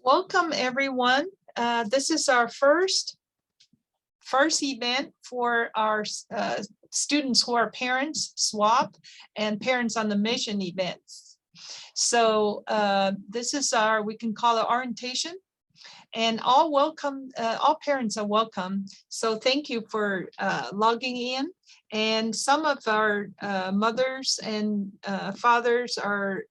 Welcome everyone. This is our first event for our students who are parents, SWAP, and Parents on the Mission events. So this is we can call it orientation, and all parents are welcome. So thank you for logging in. And some of our mothers and fathers are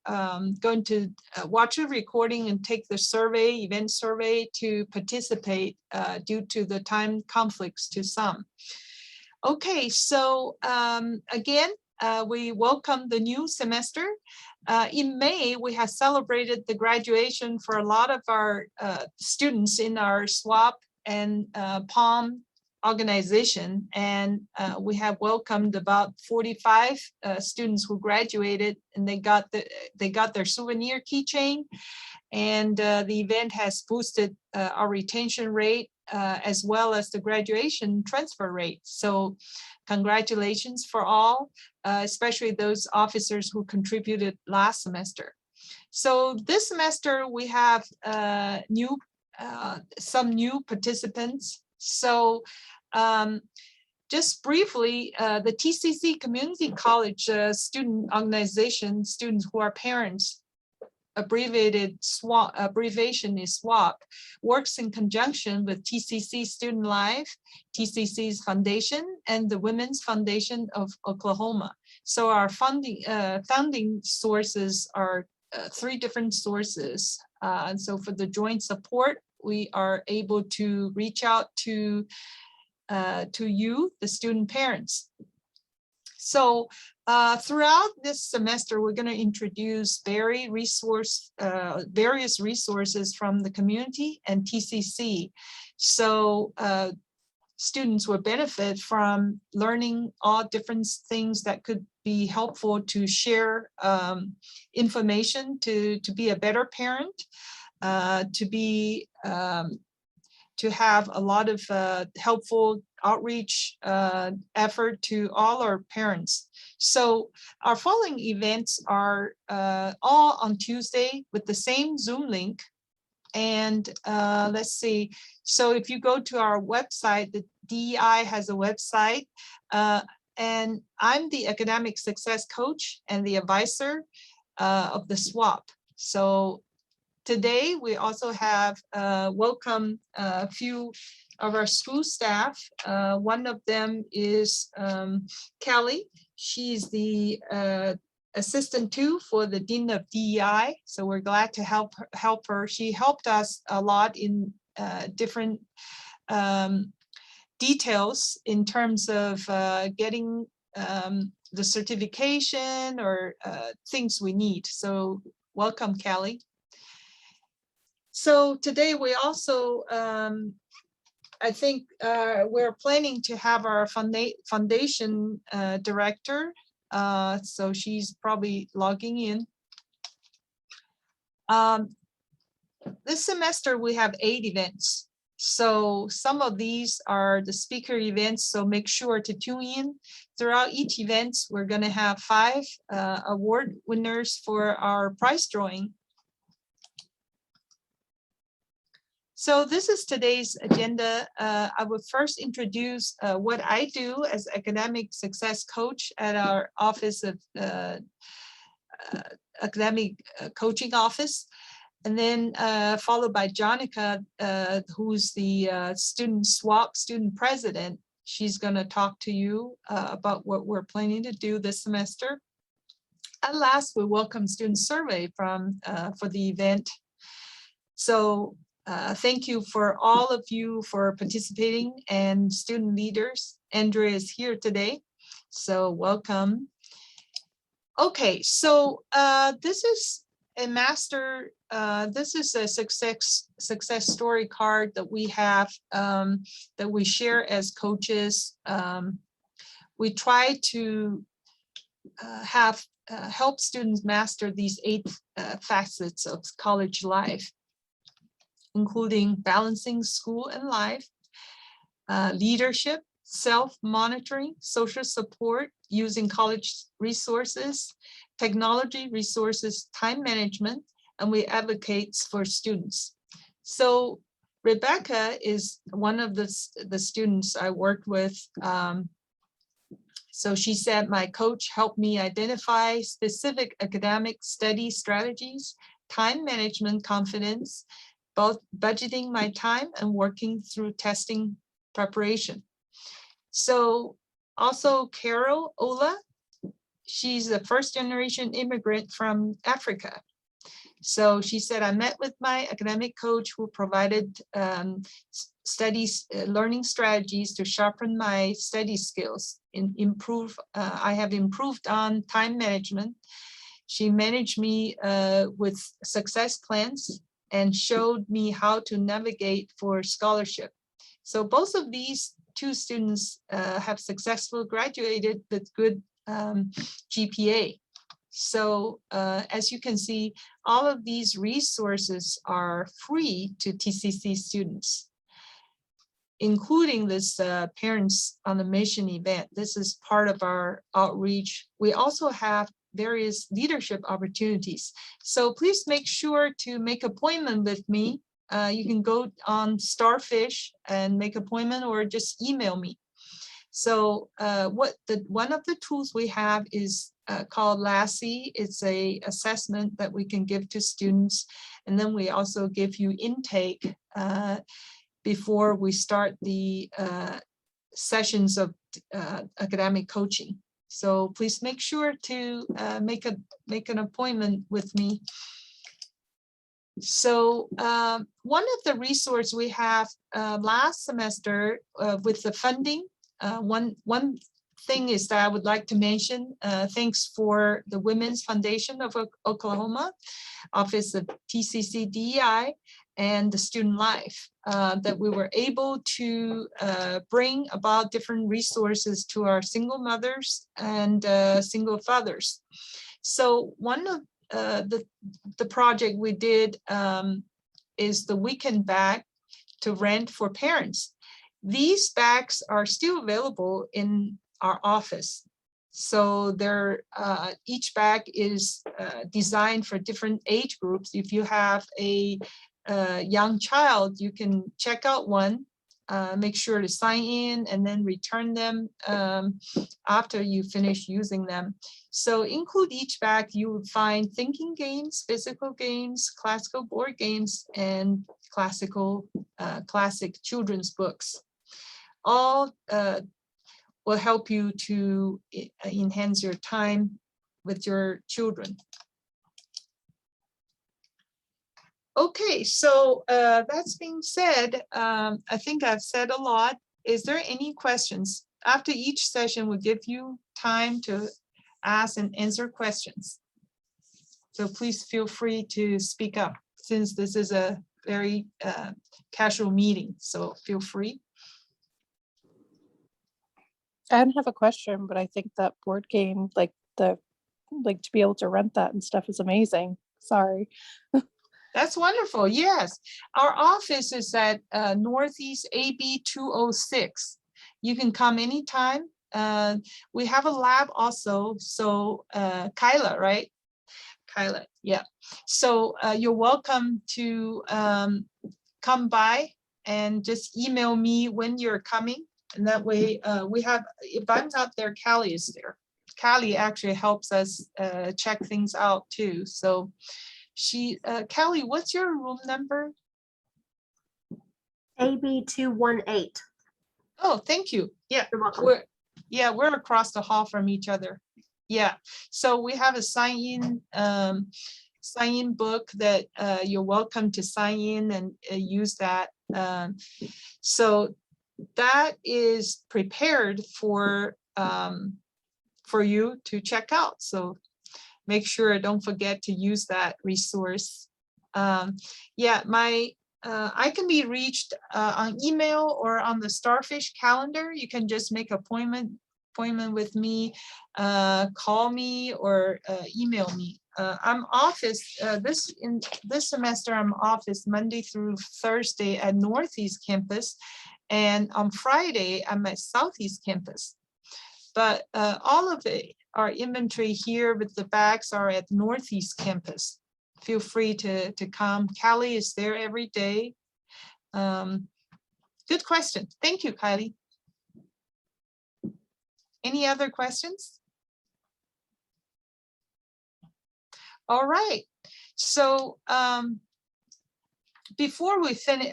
going to watch the recording and take the event survey to participate due to the time conflicts to some. Okay, so again, we welcome the new semester. In May, we have celebrated the graduation for a lot of our students in our SWAP and PALM organization, and we have welcomed about 45 students who graduated, and they got their souvenir keychain, and the event has boosted our retention rate as well as the graduation transfer rate. So congratulations for all, especially those officers who contributed last semester. So this semester we have some new participants. So just briefly, the TCC Community College student organization, students who are parents, abbreviation is SWAP, works in conjunction with TCC Student Life, TCC's foundation, and the Women's Foundation of Oklahoma. So our funding sources are 3 different sources. And so for the joint support, we are able to reach out to you, the student parents. So throughout this semester, we're going to introduce various resources from the community and TCC. So students will benefit from learning all different things that could be helpful to share information, to be a better parent, to have a lot of helpful outreach effort to all our parents. So our following events are all on Tuesday with the same Zoom link. And let's see, so if you go to our website, the DEI has a website, and I'm the academic success coach and the advisor of the SWAP. So today, we also have welcome a few of our school staff. One of them is Kelly. She's the assistant 2 for the Dean of DEI. So we're glad to help her. She helped us a lot in different details in terms of getting the certification or things we need. So welcome, Kelly. So today we also, I think we're planning to have our foundation director. So she's probably logging in. This semester we have 8 events. So some of these are the speaker events. So make sure to tune in. Throughout each event, we're going to have 5 award winners for our prize drawing. So this is today's agenda. I will first introduce what I do as academic success coach at our office of academic coaching office, and then followed by Jonica, who's the student SWAP student president. She's going to talk to you about what we're planning to do this semester. At last, we welcome student survey for the event. So thank you for all of you for participating, and student leaders. Andrea is here today, so welcome. Okay, so this is a success story card that we have that we share as coaches. We try to help students master these 8 facets of college life, including balancing school and life, leadership, self-monitoring, social support, using college resources, technology resources, time management, and we advocate for students. So Rebecca is one of the students I worked with. So she said, my coach helped me identify specific academic study strategies, time management confidence, both budgeting my time and working through testing preparation. So also Carol Ola, she's a first generation immigrant from Africa. So she said, I met with my academic coach who provided learning strategies to sharpen my study skills and improve. I have improved on time management. She managed me with success plans and showed me how to navigate for scholarship. So both of these two students have successfully graduated with good GPA. So as you can see, all of these resources are free to TCC students, including this Parents on a Mission event. This is part of our outreach. We also have various leadership opportunities. So please make sure to make appointment with me. You can go on Starfish and make appointment or just email me. So one of the tools we have is called Lassie. It's a assessment that we can give to students. And then we also give you intake before we start the sessions of academic coaching. So please make sure to make an appointment with me. So one of the resources we have last semester with the funding, one thing is that I would like to mention, thanks for the Women's Foundation of Oklahoma, Office of TCC DEI, and the Student Life, that we were able to bring about different resources to our single mothers and single fathers. So one of the project we did is the weekend bag to rent for parents. These bags are still available in our office. So they're, each bag is designed for different age groups. If you have a young child, you can check out one, make sure to sign in and then return them after you finish using them. So include each bag, you will find thinking games, physical games, classical board games, and classic children's books. All will help you to enhance your time with your children. Okay, so that's being said, I think I've said a lot. Is there any questions? After each session, we'll give you time to ask and answer questions. So please feel free to speak up, since this is a very casual meeting, so feel free. I don't have a question, but I think that board game, like to be able to rent that and stuff is amazing. Sorry. That's wonderful. Yes, our office is at Northeast AB 206. You can come anytime. We have a lab also. So Kyla, right? Kyla, yeah. So you're welcome to come by and just email me when you're coming. And that way we have, if I'm not there, Callie is there. Callie actually helps us check things out too. So Callie, what's your room number? AB 218. Oh, thank you. Yeah, You're welcome. we're across the hall from each other. Yeah, so we have a sign-in book that you're welcome to sign in and use that. So that is prepared for you to check out. So make sure, don't forget to use that resource. Yeah, I can be reached on email or on the Starfish calendar. You can just make appointment with me, call me, or email me. I'm office this semester. I'm office Monday through Thursday at Northeast campus, and on Friday I'm at Southeast campus. But all of our inventory here with the bags are at Northeast campus. Feel free to come. Callie is there every day. Good question. Thank you, Kylie. Any other questions? All right. So before we finish,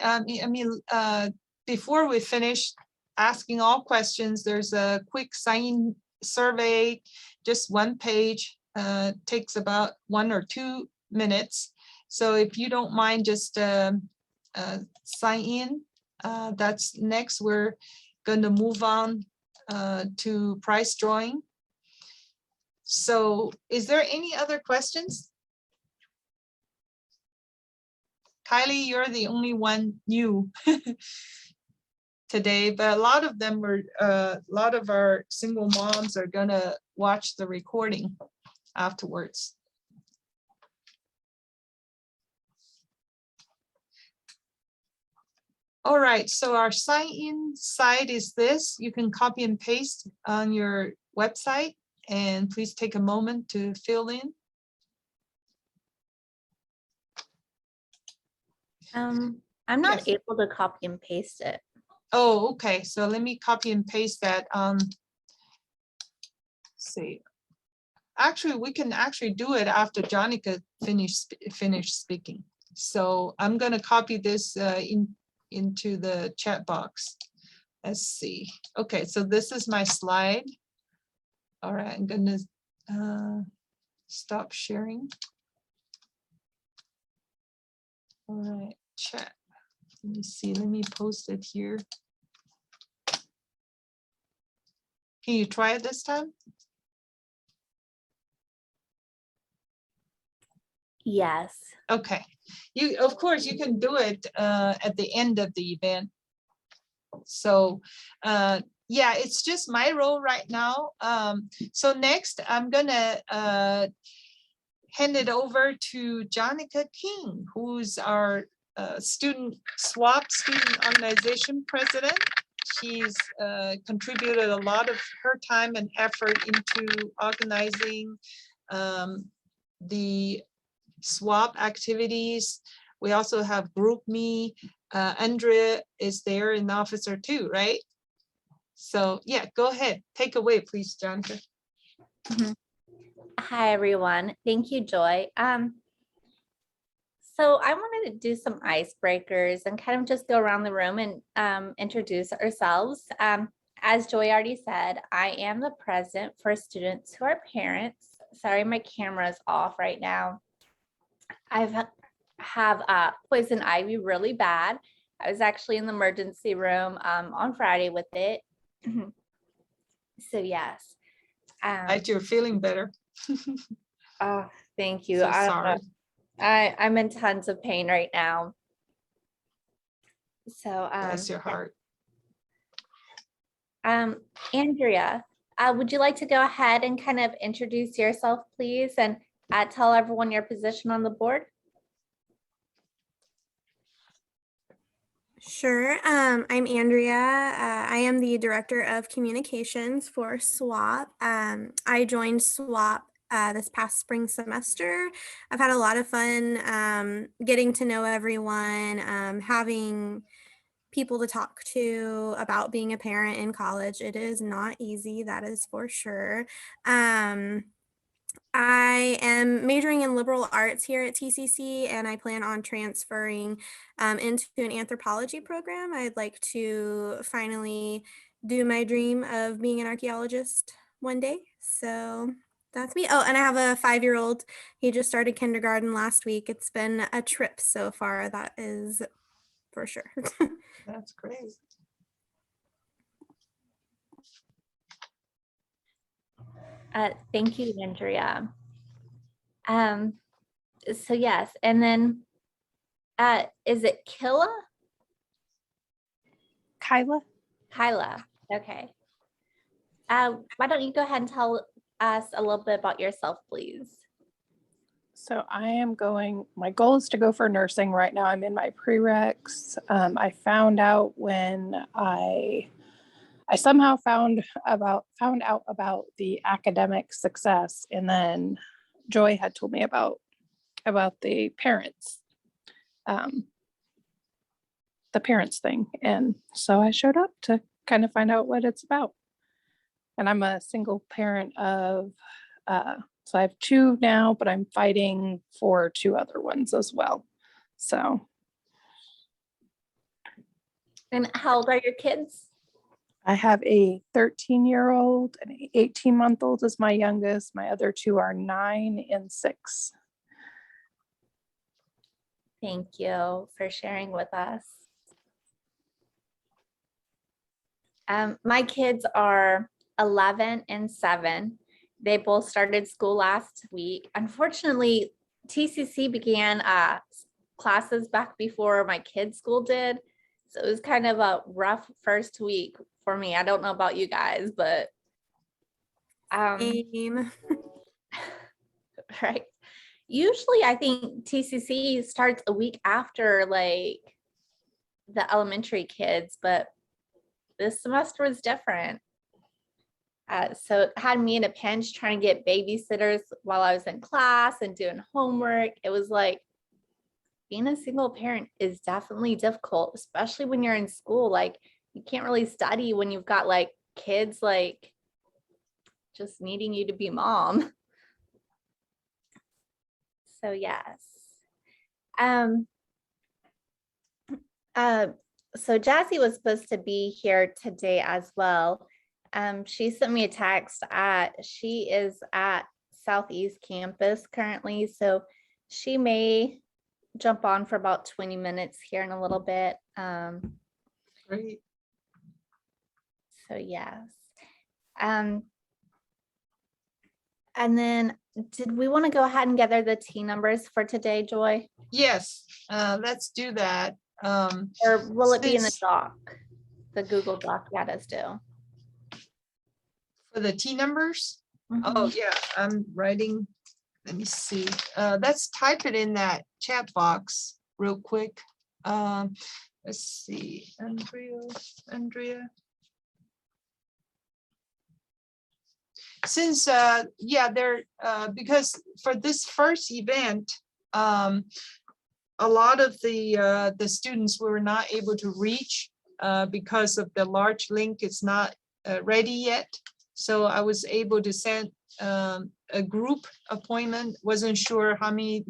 before we finish asking all questions, there's a quick sign survey, just 1 page, takes about 1 or 2 minutes. So if you don't mind, just sign in. That's next. We're going to move on to prize drawing. So is there any other questions? Kylie, you're the only one new today, but a lot of them were, a lot of our single moms are gonna watch the recording afterwards. All right, so our sign-in site is this. You can copy and paste on your website, and please take a moment to fill in. I'm not Yes. able to copy and paste it. Oh, okay, so let me copy and paste that. See, actually, we can actually do it after Jonica finish speaking. So I'm gonna copy this into the chat box. Let's see. Okay, so this is my slide. All right, I'm gonna stop sharing. All right, chat. Let me see, let me post it here. Can you try it this time? Yes. Okay, you, of course, you can do it at the end of the event. So yeah, it's just my role right now. So next I'm gonna hand it over to Jonica King, who's our student swap student organization president. She's contributed a lot of her time and effort into organizing the swap activities. We also have GroupMe. Andrea is there in the officer too, right? So yeah, go ahead. Take away, please, Jonica. Hi, everyone. Thank you, Joy. So I wanted to do some icebreakers and kind of just go around the room and introduce ourselves. As Joy already said, I am the president for students who are parents. Sorry, my camera is off right now. I have poison ivy really bad. I was actually in the emergency room on Friday with it. So yes. Right, you're feeling better. Oh, thank you. So sorry. I'm in tons of pain right now. So Bless your heart. Andrea, would you like to go ahead and kind of introduce yourself, please, and tell everyone your position on the board? Sure. I'm Andrea. I am the Director of Communications for SWAP. I joined SWAP this past spring semester. I've had a lot of fun getting to know everyone, having people to talk to about being a parent in college. It is not easy, that is for sure. I am majoring in liberal arts here at TCC, and I plan on transferring into an anthropology program. I'd like to finally do my dream of being an archaeologist one day. So that's me. Oh, and I have a 5-year-old. He just started kindergarten last week. It's been a trip so far, that is for sure. That's great. Thank you, Andrea. So yes, and then is it Killa? Kyla? Kyla. Okay. Why don't you go ahead and tell us a little bit about yourself, please? So I am going, my goal is to go for nursing right now. I'm in my prereqs. I found out when I somehow found out about the academic success, and then Joy had told me about the parents that the parents thing. And so I showed up to kind of find out what it's about. And I'm a single parent of, so I have 2 now, but I'm fighting for 2 other ones as well. So And how old are your kids? I have a 13-year-old and an 18-month-old is my youngest. My other 2 are 9 and 6. Thank you for sharing with us. My kids are 11 and 7. They both started school last week. Unfortunately, TCC began classes back before my kids' school did. So it was kind of a rough first week for me. I don't know about you guys, but Same. right. Usually I think TCC starts a week after like the elementary kids, but this semester was different. So it had me in a pinch trying to get babysitters while I was in class and doing homework. It was like being a single parent is definitely difficult, especially when you're in school. Like you can't really study when you've got like kids like just needing you to be mom. So yes. So Jassy was supposed to be here today as well. She sent me a text she is at Southeast Campus currently, so she may jump on for about 20 minutes here in a little bit. Great. So yes. And then did we want to go ahead and gather the T numbers for today, Joy? Yes, let's do that. Or will it be in the Since- doc? The Google Doc you had us do? For the T numbers? Mhm. Oh, yeah, I'm writing. Let me see. Let's type it in that chat box real quick. Let's see, Andrea. Since, yeah, because for this first event, a lot of the students were not able to reach because of the large link is not ready yet. So I was able to send a group appointment. Wasn't sure how many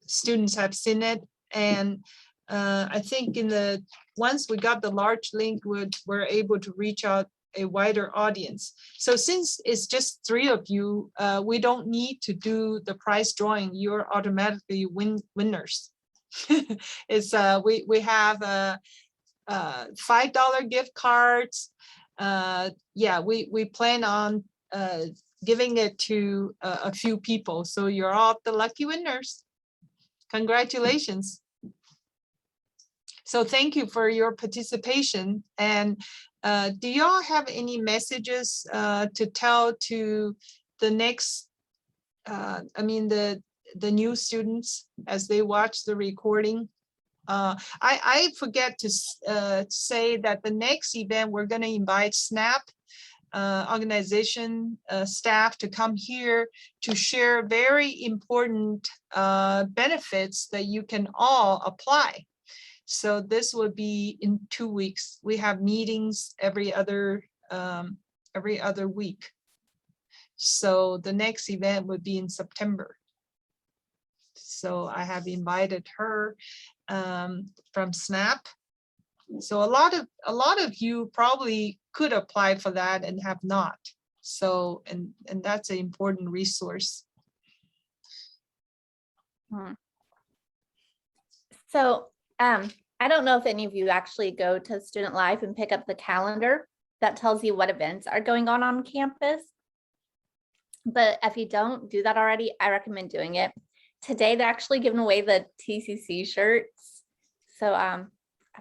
students have seen it. And I think once we got the large link, we're able to reach out a wider audience. So since it's just 3 of you, we don't need to do the prize drawing. You're automatically winners. It's we have $5 gift cards. Yeah, we plan on giving it to a few people. So you're all the lucky winners. Congratulations. So thank you for your participation. And do y'all have any messages to tell to the next, the new students as they watch the recording? I forget to say that the next event, we're going to invite SNAP organization staff to come here to share very important benefits that you can all apply. So this will be in 2 weeks. We have meetings every other week. So the next event would be in September. So I have invited her from SNAP. So a lot of you probably could apply for that and have not. So and that's an important resource. So I don't know if any of you actually go to Student Life and pick up the calendar that tells you what events are going on campus. But if you don't do that already, I recommend doing it. Today, they're actually giving away the TCC shirts. So I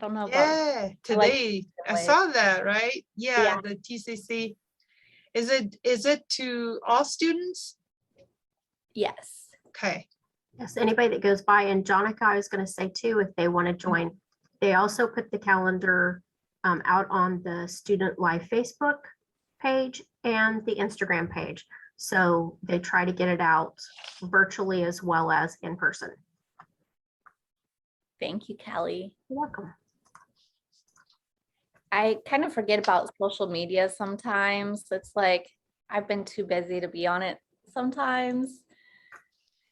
don't know about. Yeah, today I saw that, right? Yeah, the TCC. Is it to all students? Yes. Okay. Yes, anybody that goes by, and Jonica, I was going to say too, if they want to join, they also put the calendar out on the Student Life Facebook page and the Instagram page. So they try to get it out virtually as well as in person. Thank you, Kelly. You're welcome. I kind of forget about social media sometimes. It's like I've been too busy to be on it sometimes.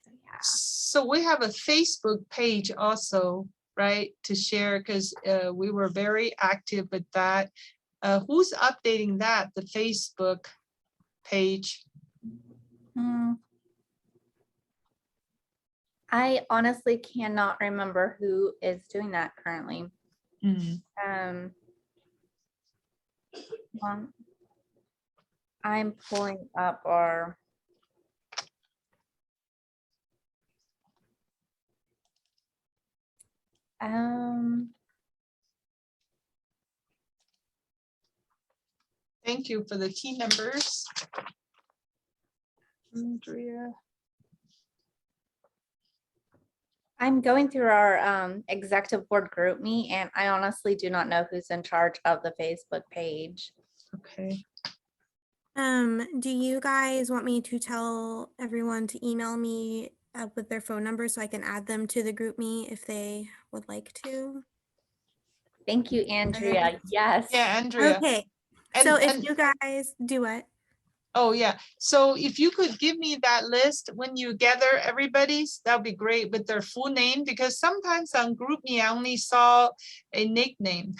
Yeah. So we have a Facebook page also, right, to share, because we were very active with that. Who's updating that, the Facebook page? Hmm. I honestly cannot remember who is doing that currently. Um, I'm pulling up our. Thank you for the team members. Andrea. I'm going through our executive board group me, and I honestly do not know who's in charge of the Facebook page. Okay. Do you guys want me to tell everyone to email me with their phone number so I can add them to the group me if they would like to? Thank you, Andrea. Yes. Yeah, Andrea. Okay, And- so if and- you guys do what? Oh, yeah. So if you could give me that list when you gather everybody's, that'd be great with their full name, because sometimes on GroupMe, I only saw a nickname.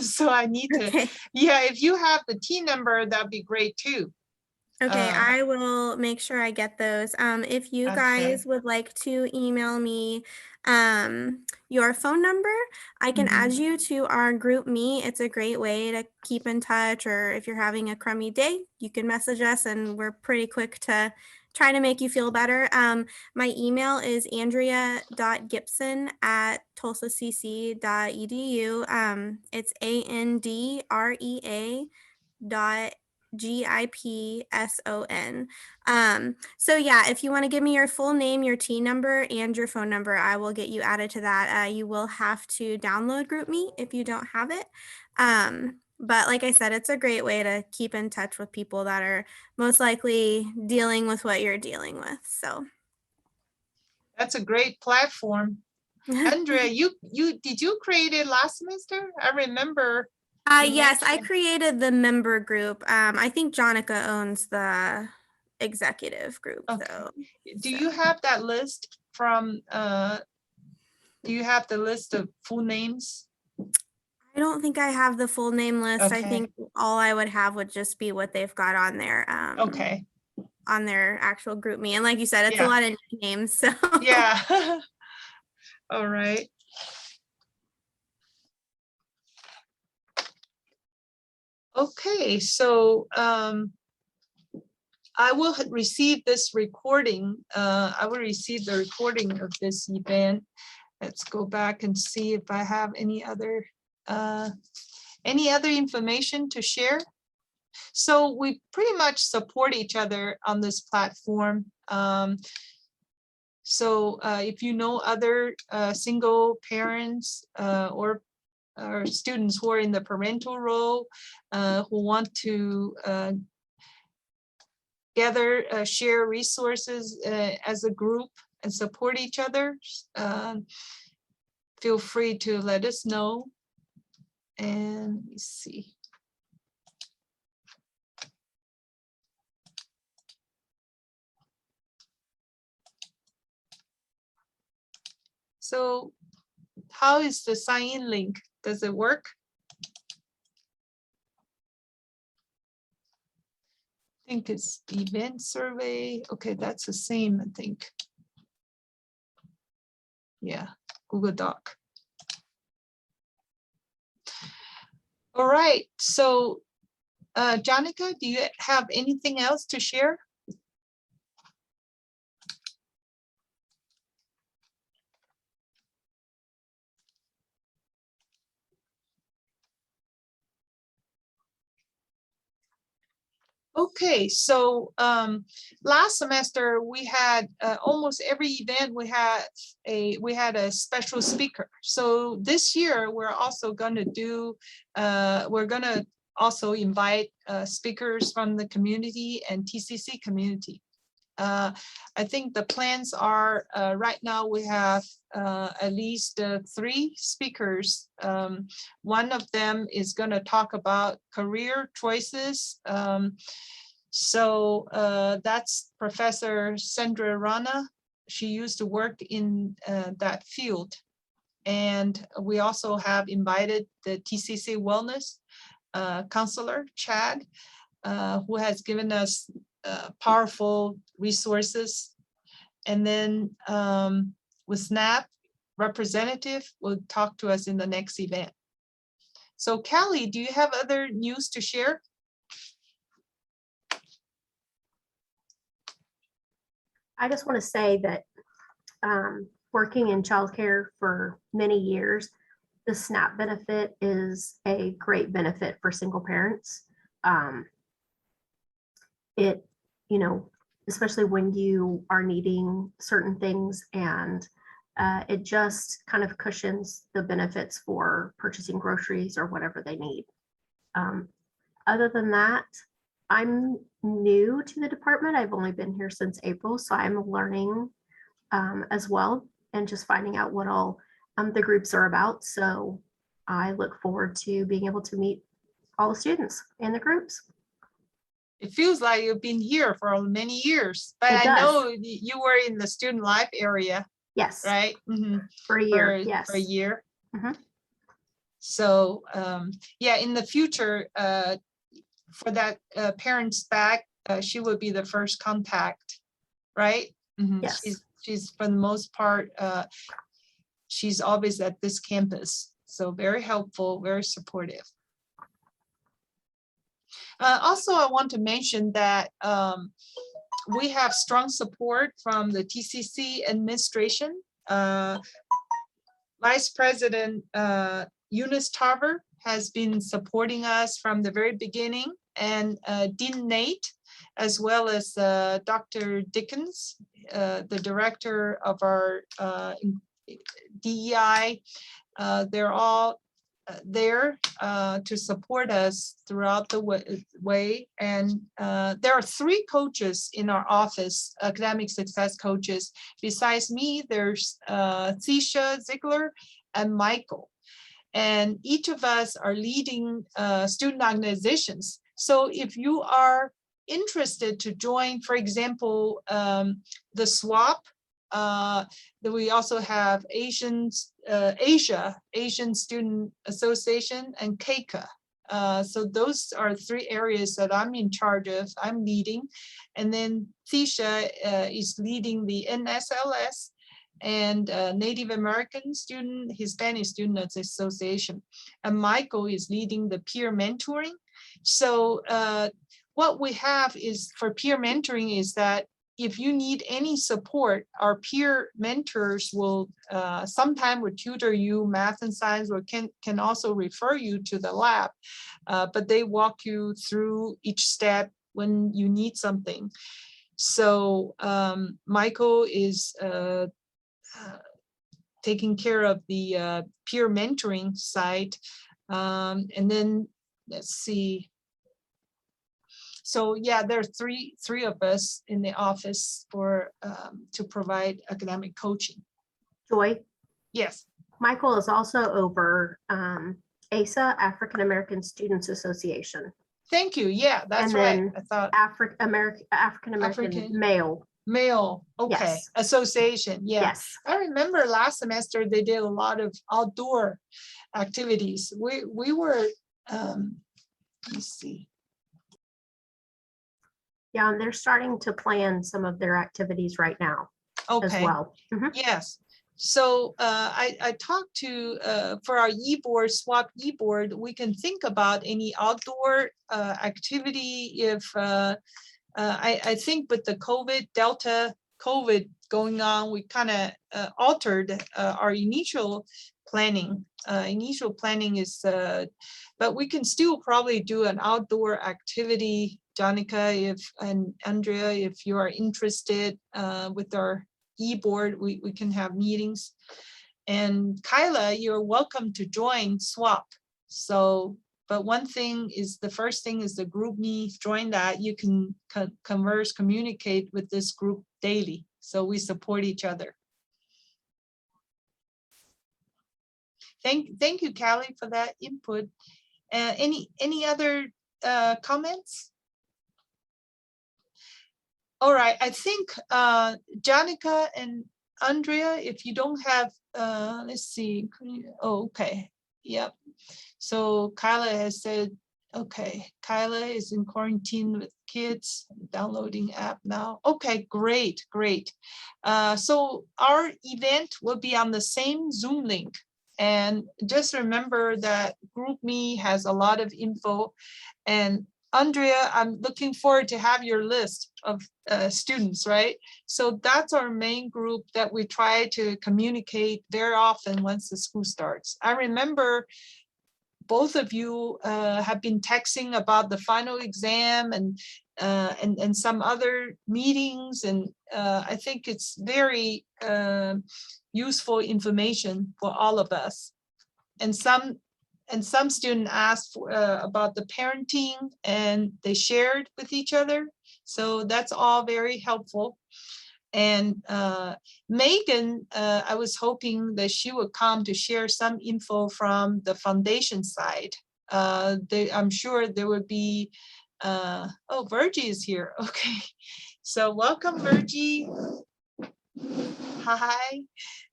So I need to, Okay. yeah, if you have the team number, that'd be great too. Okay, Uh, I will make sure I get those. If you Okay. guys would like to email me your phone number, I can add you to our group me. It's a great way to keep in touch, or if you're having a crummy day, you can message us and we're pretty quick to try to make you feel better. My email is andrea.gibson@tulsacc.edu. It's ANDREA.GIPSON. So yeah, if you want to give me your full name, your T number, and your phone number, I will get you added to that. You will have to download GroupMe if you don't have it. But like I said, it's a great way to keep in touch with people that are most likely dealing with what you're dealing with. So That's a great platform. Andrea, did you create it last semester? I remember. you yes, I mentioned- created the member group. I think Jonica owns the executive group Okay. though. Do you have that list from, do you have the list of full names? I don't think I have the full name list. I Okay. think all I would have would just be what they've got on their Okay, on their actual group me. And like you said, it's Yeah. a lot of names. So yeah. All right. Okay, so I will receive this recording. I will receive the recording of this event. Let's go back and see if I have any other information to share. So we pretty much support each other on this platform. So if you know other single parents or students who are in the parental role, who want to gather, share resources as a group and support each other, feel free to let us know. And let me see. So how is the sign-in link? Does it work? I think it's event survey. Okay, that's the same, I think. Yeah, Google Doc. All right, so Jonica, do you have anything else to share? Okay, so last semester we had almost every event we had a special speaker. So this year we're also going to do we're going to also invite speakers from the community and TCC community. I think the plans are, right now we have at least 3 speakers. One of them is going to talk about career choices. So that's Professor Sandra Rana. She used to work in that field. And we also have invited the TCC Wellness counselor, Chad, who has given us powerful resources. And then with SNAP representative will talk to us in the next event. So Callie, do you have other news to share? I just want to say that working in childcare for many years, the SNAP benefit is a great benefit for single parents. It, you know, especially when you are needing certain things, and it just kind of cushions the benefits for purchasing groceries or whatever they need. Other than that, I'm new to the department. I've only been here since April, so I'm learning as well, and just finding out what all the groups are about. So I look forward to being able to meet all the students and the groups. It feels like you've been here for many years, but It I does. know you were in the student life area, Yes, right? Mhm. for a year. For Yes. a year. Mhm. So yeah, in the future, for that parents back, she would be the first contact, right? Mhm. Yes. She's for the most part, she's always at this campus. So very helpful, very supportive. Also, I want to mention that we have strong support from the TCC administration. Vice President Eunice Tarver has been supporting us from the very beginning, and Dean Nate, as well as Dr. Dickens, the director of our DEI. They're all there to support us throughout the way. And there are 3 coaches in our office, academic success coaches. Besides me, there's Thesia Ziegler and Michael. And each of us are leading student organizations. So if you are interested to join, for example, the SWAP, we also have Asian Student Association, and CAICA. So those are 3 areas that I'm in charge of, I'm leading. And then Thesia is leading the NSLS and Native American Student, Hispanic Student Association. And Michael is leading the peer mentoring. So what we have is for peer mentoring is that if you need any support, our peer mentors will sometime will tutor you math and science, or can also refer you to the lab, but they walk you through each step when you need something. So Michael is taking care of the peer mentoring side. And then let's see. So yeah, there are three of us in the office for to provide academic coaching. Joy, Yes. Michael is also over ASA, African American Students Association, Thank you. Yeah, that's And right. then I thought African American African- male. male. Okay. Yes. Association. Yeah. Yes, I remember last semester they did a lot of outdoor activities. We were let's see. yeah, and they're starting to plan some of their activities right now as Okay. well. Mhm. Yes. So I talked to, for our e-board, SWAP e-board, we can think about any outdoor activity if, I think with the Delta COVID going on, we kind of altered our initial planning. Initial planning is, but we can still probably do an outdoor activity, Jonica, and Andrea, if you are interested with our e-board, we can have meetings. And Kyla, you're welcome to join SWAP. So But one thing is, the first thing is the group me, join that, you can converse, communicate with this group daily. So we support each other. Thank you, Callie, for that input. Any other comments? All right, I think Janica and Andrea, if you don't have, let's see. Oh, okay, yep. So Kyla has said, okay, Kyla is in quarantine with kids, downloading app now. Okay, great, great. So our event will be on the same Zoom link. And just remember that GroupMe has a lot of info. And Andrea, I'm looking forward to have your list of students, right? So that's our main group that we try to communicate very often once the school starts. I remember both of you have been texting about the final exam and some other meetings, and I think it's very useful information for all of us. And some student asked about the parenting, and they shared with each other. So that's all very helpful. And Megan, I was hoping that she would come to share some info from the foundation side. I'm sure there would be, oh, Virgie is here. Okay, so welcome, Virgie. Hi.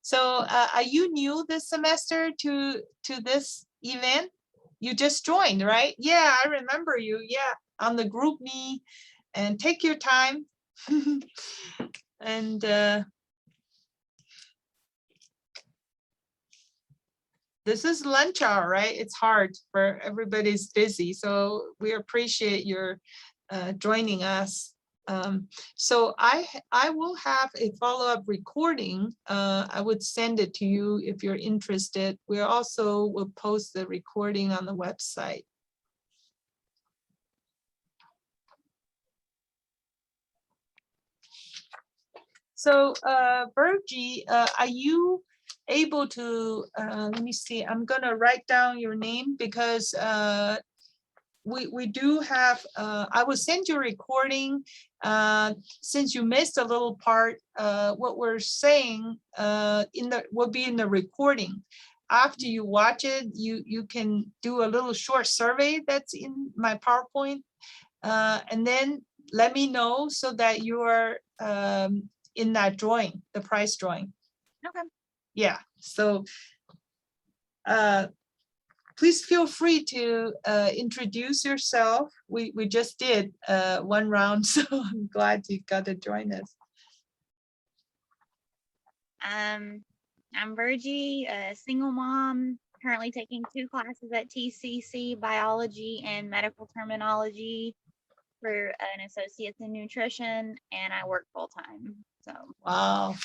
So are you new this semester to this event? You just joined, right? Yeah, I remember you. Yeah, on the group me, and take your time. And this is lunch hour, right? It's hard for everybody's busy, so we appreciate your joining us. So I will have a follow-up recording. I would send it to you if you're interested. We also will post the recording on the website. So Virgie, are you able to, let me see, I'm gonna write down your name because we do have, I will send you a recording. Since you missed a little part, what we're saying will be in the recording. After you watch it, you can do a little short survey that's in my PowerPoint, and then let me know so that you are in that drawing, the prize drawing. Okay. Yeah, so please feel free to introduce yourself. We just did one round, so I'm glad you got to join us. I'm Virgie, a single mom, currently taking 2 classes at TCC, biology and medical terminology for an associate's in nutrition, and I work full time. So Wow.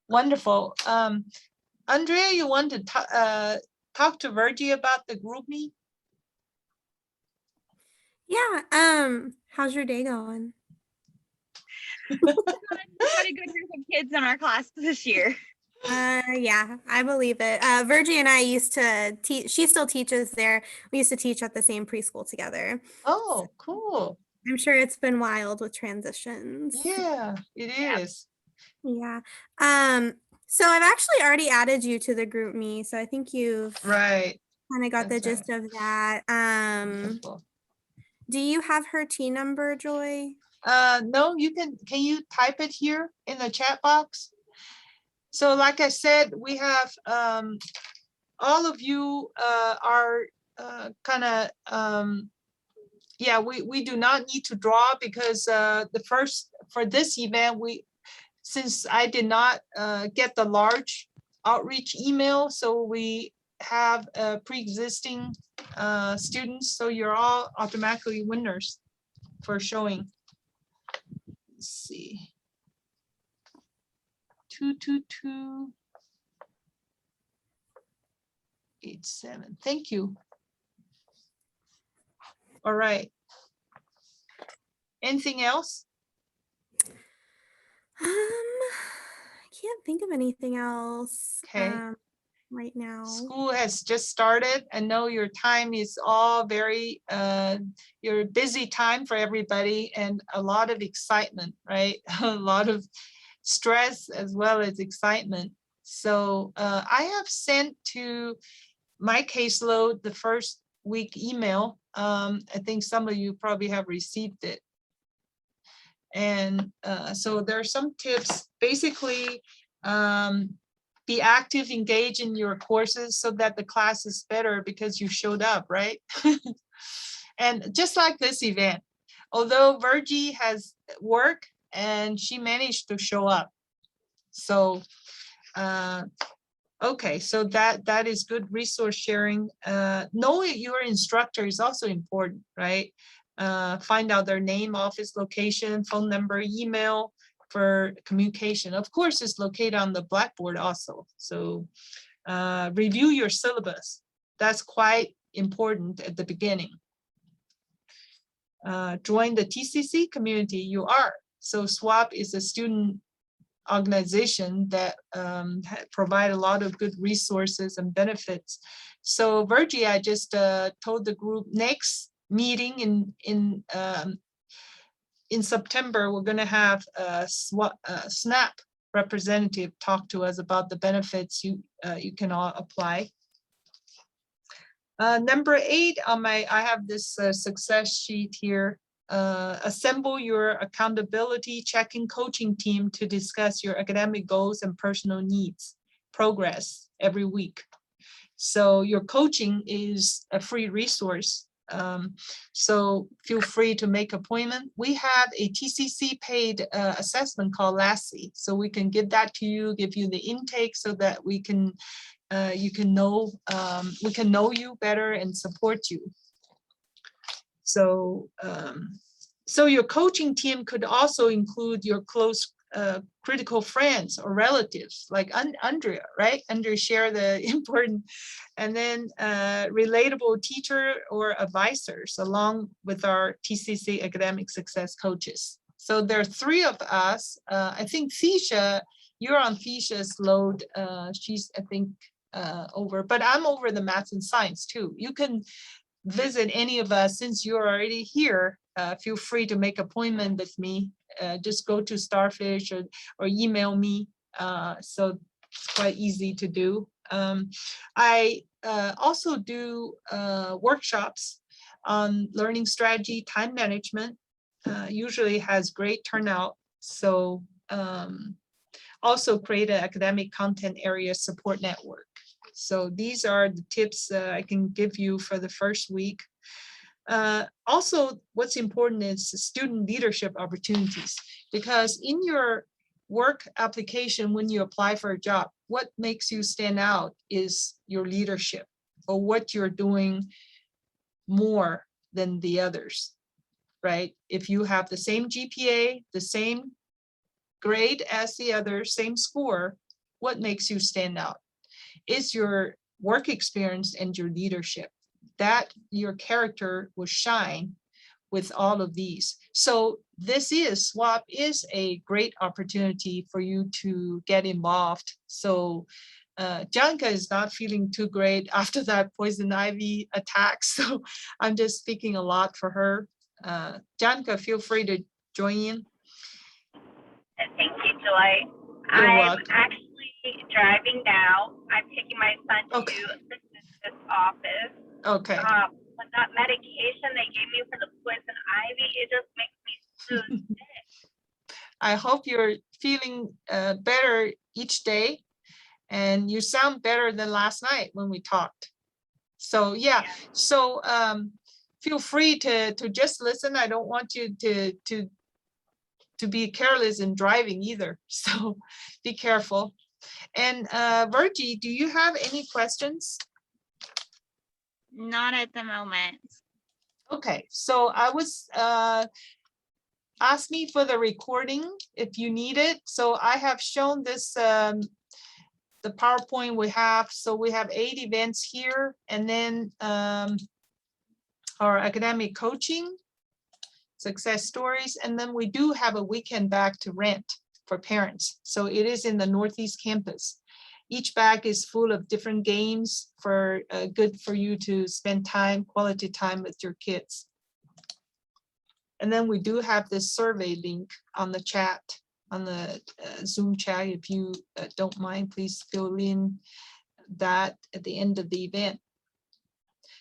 Wonderful. Andrea, you want to talk to Virgie about the group me? Yeah. How's your day going? we've got a good group of kids in our class this year. Yeah, I believe it. Virgie and I used to teach, she still teaches there. We used to teach at the same preschool together. Oh, cool. I'm sure it's been wild with transitions. Yeah, it is. Yeah. So I've actually already added you to the group me, so I think you've Right. kind of got the That's gist of that. Wonderful. Do you have her T number, Joy? No, can you type it here in the chat box? So like I said, we have all of you are kind of yeah, we do not need to draw because for this event, since I did not get the large outreach email, so we have pre-existing students, so you're all automatically winners for showing. Let's see. 222 87. Thank you. All right. Anything else? I can't think of anything else. Okay. right now. School has just started. I know your time is all very, your busy time for everybody and a lot of excitement, right? A lot of stress as well as excitement. So I have sent to my caseload the first week email. I think some of you probably have received it. And so there are some tips, basically, be active, engage in your courses so that the class is better because you showed up, right? And just like this event, although Virgie has work and she managed to show up. So, okay, so that is good resource sharing. Knowing your instructor is also important, right? Find out their name, office location, phone number, email for communication. Of course, it's located on the Blackboard also. So review your syllabus. That's quite important at the beginning. Join the TCC community. You are. So SWAP is a student organization that provide a lot of good resources and benefits. So Virgie, I just told the group next meeting in September, we're going to have a SNAP representative talk to us about the benefits you can all apply. Number 8 on my, I have this success sheet here. Assemble your accountability check-in coaching team to discuss your academic goals and personal needs, progress every week. So your coaching is a free resource. So feel free to make appointment. We have a TCC paid assessment called LASSI. So we can give that to you, give you the intake so that we can you can know, we can know you better and support you. So, so your coaching team could also include your close critical friends or relatives like Andrea, right? Andrea share the important, and then relatable teacher or advisors along with our TCC academic success coaches. So there are 3 of us. I think Fisha, you're on Fisha's load. She's, I think, over, but I'm over the math and science too. You can visit any of us since you're already here. Feel free to make appointment with me. Just go to Starfish or email me. So it's quite easy to do. I also do workshops on learning strategy, time management. Usually has great turnout. So also create an academic content area support network. So these are the tips I can give you for the first week. Also, what's important is student leadership opportunities, because in your work application, when you apply for a job, what makes you stand out is your leadership or what you're doing more than the others, right? If you have the same GPA, the same grade as the others, same score, what makes you stand out? Is your work experience and your leadership. That your character will shine with all of these. So this is, SWAP is a great opportunity for you to get involved. So Janka is not feeling too great after that poison ivy attack. So I'm just speaking a lot for her. Janka, feel free to join in. Thank you, Joy. You're I'm welcome. actually driving now. I'm taking my son to Okay. the dentist's office. Okay. But that medication they gave me for the poison ivy, it just makes me so sick. I hope you're feeling better each day, and you sound better than last night when we talked. So yeah, so feel free to just listen. I don't want you to be careless in driving either. So be careful. And Virgie, do you have any questions? Not at the moment. Okay, so I was ask me for the recording if you need it. So I have shown this the PowerPoint we have. So we have 8 events here, and then our academic coaching, success stories, and then we do have a weekend back to rent for parents. So it is in the Northeast campus. Each bag is full of different games for good for you to spend time, quality time with your kids. And then we do have this survey link on the chat, on the Zoom chat. If you don't mind, please fill in that at the end of the event.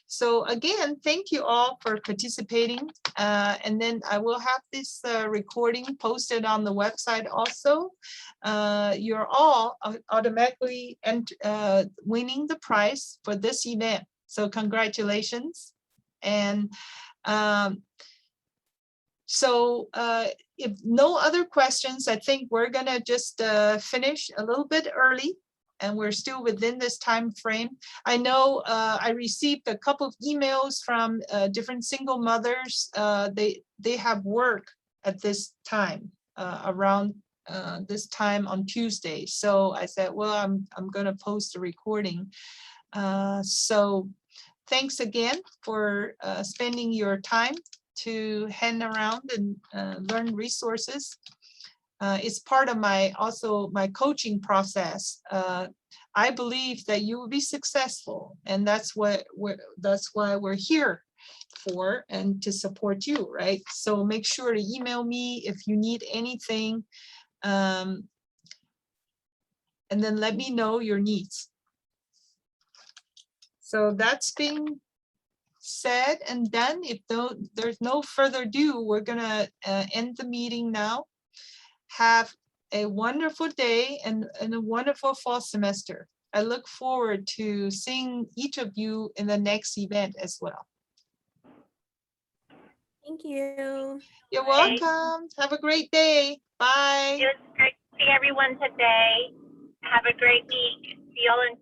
So again, thank you all for participating. And then I will have this recording posted on the website also. You're all automatically winning the prize for this event. So congratulations. And if no other questions, I think we're gonna just finish a little bit early, and we're still within this time frame. I know I received a couple of emails from different single mothers. They have work at this time, around this time on Tuesday. So I said, well, I'm gonna post a recording. So thanks again for spending your time to hang around and learn resources. It's part of my coaching process. I believe that you will be successful, and that's why we're here for, and to support you, right? So make sure to email me if you need anything, and then let me know your needs. So that's being said and done. If there's no further ado, we're gonna end the meeting now. Have a wonderful day and a wonderful fall semester. I look forward to seeing each of you in the next event as well. Thank you. You're Bye. welcome. Have a great day. Bye. It was great to see everyone today. Have a great week. See y'all in